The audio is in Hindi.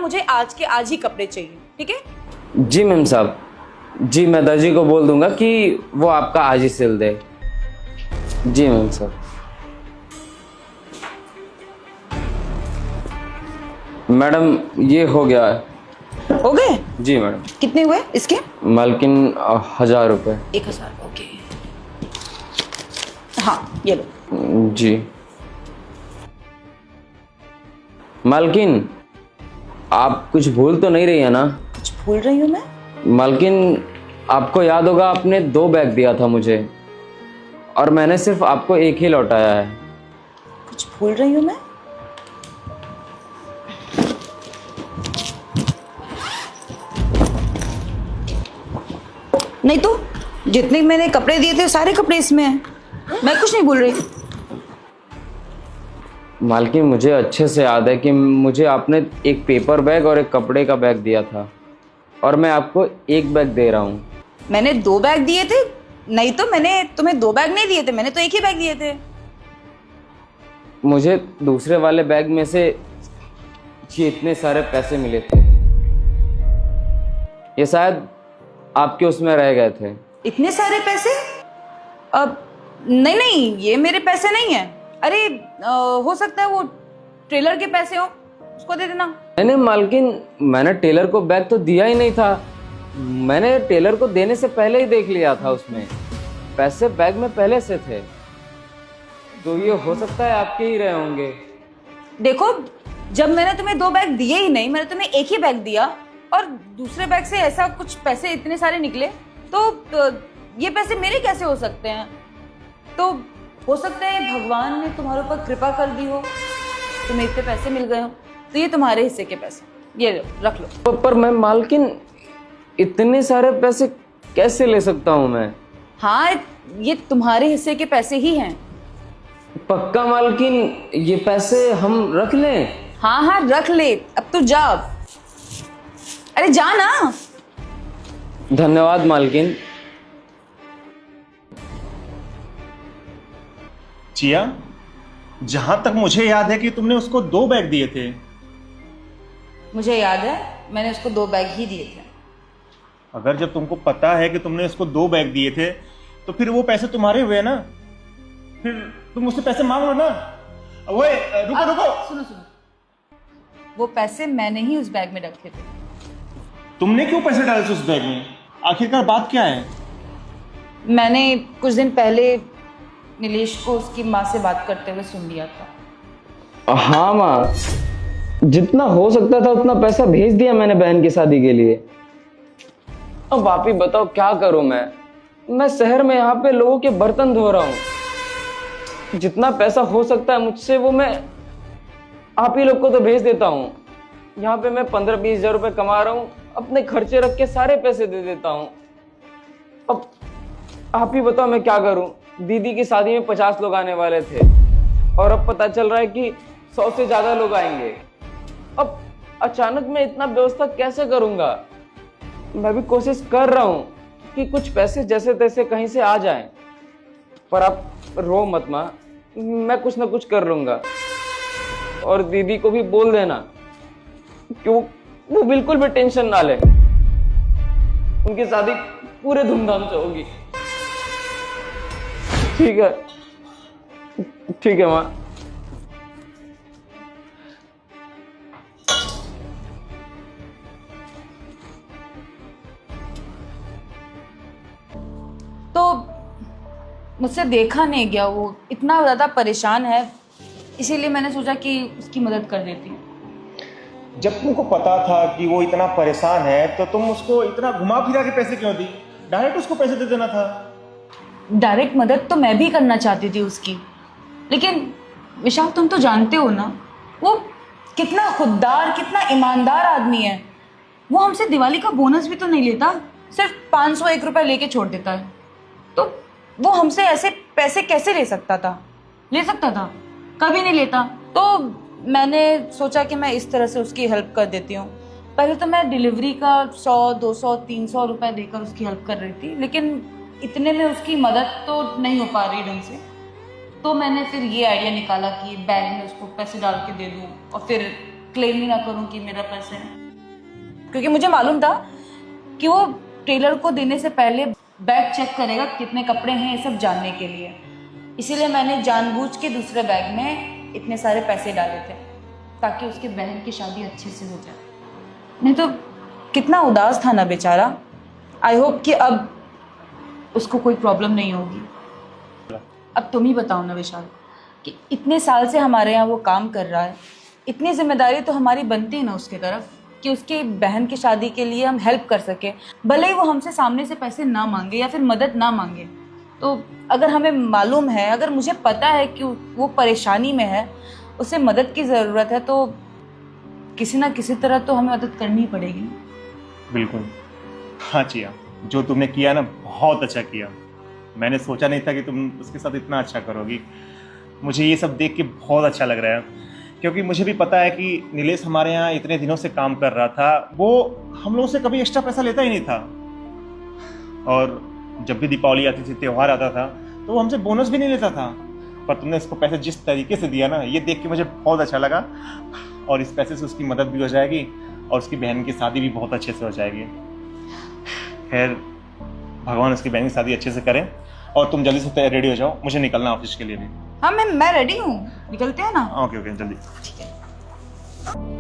मुझे आज के आज ही कपड़े चाहिए, ठीक है? जी मैम साहब, जी मैं दर्जी को बोल दूंगा कि वो आपका आज ही सिल दे। जी मैम साहब। मैडम ये हो गया है। हो गए? जी मैडम। कितने हुए इसके? मालकिन 1000 रुपये। 1000, ओके। हाँ ये लो। जी मालकिन, आप कुछ भूल तो नहीं रही है ना? कुछ भूल रही हूँ मैं? मालकिन आपको याद होगा, आपने 2 बैग दिया था मुझे और मैंने सिर्फ आपको एक ही लौटाया है। कुछ भूल रही हूँ मैं? नहीं तो जितने मैंने कपड़े दिए थे सारे कपड़े इसमें हैं, मैं कुछ नहीं भूल रही। मालकिन मुझे अच्छे से याद है कि मुझे आपने एक पेपर बैग और एक कपड़े का बैग दिया था और मैं आपको एक बैग दे रहा हूँ। मैंने 2 बैग दिए थे? नहीं तो मैंने तुम्हें 2 बैग नहीं दिए थे, मैंने तो एक ही बैग दिए थे। मुझे दूसरे वाले बैग में से ये इतने सारे पैसे मिले थे, ये शायद आपके उसमें रह गए थे। इतने सारे पैसे? अब नहीं नहीं, ये मेरे पैसे नहीं है। अरे हो सकता है वो ट्रेलर के पैसे हो, उसको दे देना। नहीं मालकिन, मैंने टेलर को बैग तो दिया ही नहीं था, मैंने टेलर को देने से पहले ही देख लिया था, उसमें पैसे बैग में पहले से थे, तो ये हो सकता है आपके ही रहे होंगे। देखो, जब मैंने तुम्हें 2 बैग दिए ही नहीं, मैंने तुम्हें एक ही बैग दिया और दूसरे बैग से ऐसा कुछ पैसे इतने सारे निकले, तो ये पैसे मेरे कैसे हो सकते हैं? तो हो सकता है भगवान ने तुम्हारे ऊपर कृपा कर दी हो, तुम्हें इतने पैसे मिल गए हो, तो ये तुम्हारे हिस्से के पैसे, ये रख लो। पर मैं मालकिन इतने सारे पैसे कैसे ले सकता हूँ मैं? हाँ, ये तुम्हारे हिस्से के पैसे ही हैं। पक्का मालकिन, ये पैसे हम रख लें? हाँ हाँ रख ले, अब तो जा। अरे जा ना। धन्यवाद मालकिन। चिया, जहां तक मुझे याद है कि तुमने उसको 2 बैग दिए थे। मुझे याद है, मैंने उसको 2 बैग ही दिए थे। अगर जब तुमको पता है कि तुमने उसको 2 बैग दिए थे, तो फिर वो पैसे तुम्हारे हुए ना, फिर तुम उससे पैसे मांग लो ना। ओए रुको रुको, सुनो सुनो, वो पैसे मैंने ही उस बैग में रखे थे। तुमने क्यों पैसे डाले थे उस बैग में? आखिरकार बात क्या है? मैंने कुछ दिन पहले नीलेश को उसकी माँ से बात करते हुए सुन लिया था। हाँ माँ, जितना हो सकता था उतना पैसा भेज दिया मैंने बहन की शादी के लिए। अब आप ही बताओ क्या करूं मैं शहर में यहाँ पे लोगों के बर्तन धो रहा हूँ, जितना पैसा हो सकता है मुझसे वो मैं आप ही लोग को तो भेज देता हूँ। यहाँ पे मैं 15-20 हजार रुपए कमा रहा हूँ, अपने खर्चे रख के सारे पैसे दे देता हूँ। अब आप ही बताओ मैं क्या करूं? दीदी की शादी में 50 लोग आने वाले थे और अब पता चल रहा है कि 100 से ज्यादा लोग आएंगे। अब अचानक मैं इतना व्यवस्था कैसे करूंगा? मैं भी कोशिश कर रहा हूं कि कुछ पैसे जैसे तैसे कहीं से आ जाएं, पर आप रो मत माँ, मैं कुछ ना कुछ कर लूंगा। और दीदी को भी बोल देना कि वो बिल्कुल भी टेंशन ना ले, उनकी शादी पूरे धूमधाम से होगी। ठीक है, ठीक है माँ। तो मुझसे देखा नहीं गया, वो इतना ज़्यादा परेशान है, इसीलिए मैंने सोचा कि उसकी मदद कर देती हूँ। जब तुमको पता था कि वो इतना परेशान है, तो तुम उसको इतना घुमा फिरा के पैसे क्यों दी? डायरेक्ट उसको पैसे दे देना था। डायरेक्ट मदद तो मैं भी करना चाहती थी उसकी, लेकिन विशाल तुम तो जानते हो ना, वो कितना खुददार, कितना ईमानदार आदमी है। वो हमसे दिवाली का बोनस भी तो नहीं लेता, सिर्फ 501 रुपये लेके छोड़ देता है। तो वो हमसे ऐसे पैसे कैसे ले सकता था? ले सकता था? कभी नहीं लेता। तो मैंने सोचा कि मैं इस तरह से उसकी हेल्प कर देती हूँ। पहले तो मैं डिलीवरी का 100, 200, 300 रुपये देकर उसकी हेल्प कर रही थी, लेकिन इतने में उसकी मदद तो नहीं हो पा रही ढंग से। तो मैंने फिर ये आइडिया निकाला कि बैग में उसको पैसे डाल के दे दूँ और फिर क्लेम ही ना करूं कि मेरा पैसे है, क्योंकि मुझे मालूम था कि वो टेलर को देने से पहले बैग चेक करेगा कितने कपड़े हैं, ये सब जानने के लिए। इसीलिए मैंने जानबूझ के दूसरे बैग में इतने सारे पैसे डाले थे ताकि उसकी बहन की शादी अच्छे से हो जाए। नहीं तो कितना उदास था ना बेचारा। आई होप कि अब उसको कोई प्रॉब्लम नहीं होगी। अब तुम ही बताओ ना विशाल कि इतने साल से हमारे यहाँ वो काम कर रहा है, इतनी जिम्मेदारी तो हमारी बनती है ना उसकी तरफ कि उसकी बहन की शादी के लिए हम हेल्प कर सके, भले ही वो हमसे सामने से पैसे ना मांगे या फिर मदद ना मांगे। तो अगर हमें मालूम है, अगर मुझे पता है कि वो परेशानी में है, उसे मदद की ज़रूरत है, तो किसी ना किसी तरह तो हमें मदद करनी ही पड़ेगी ना। बिल्कुल। हाँ चिया, जो तुमने किया ना बहुत अच्छा किया। मैंने सोचा नहीं था कि तुम उसके साथ इतना अच्छा करोगी। मुझे ये सब देख के बहुत अच्छा लग रहा है, क्योंकि मुझे भी पता है कि नीलेश हमारे यहाँ इतने दिनों से काम कर रहा था। वो हम लोगों से कभी एक्स्ट्रा पैसा लेता ही नहीं था, और जब भी दीपावली आती थी, त्यौहार आता था, तो वो हमसे बोनस भी नहीं लेता था। पर तुमने इसको पैसे जिस तरीके से दिया ना, ये देख के मुझे बहुत अच्छा लगा। और इस पैसे से उसकी मदद भी हो जाएगी और उसकी बहन की शादी भी बहुत अच्छे से हो जाएगी। खैर, भगवान उसकी बहन की शादी अच्छे से करें। और तुम जल्दी से रेडी हो जाओ, मुझे निकलना ऑफिस के लिए भी। हाँ मैं रेडी हूँ, निकलते हैं ना। ओके जल्दी। ठीक है।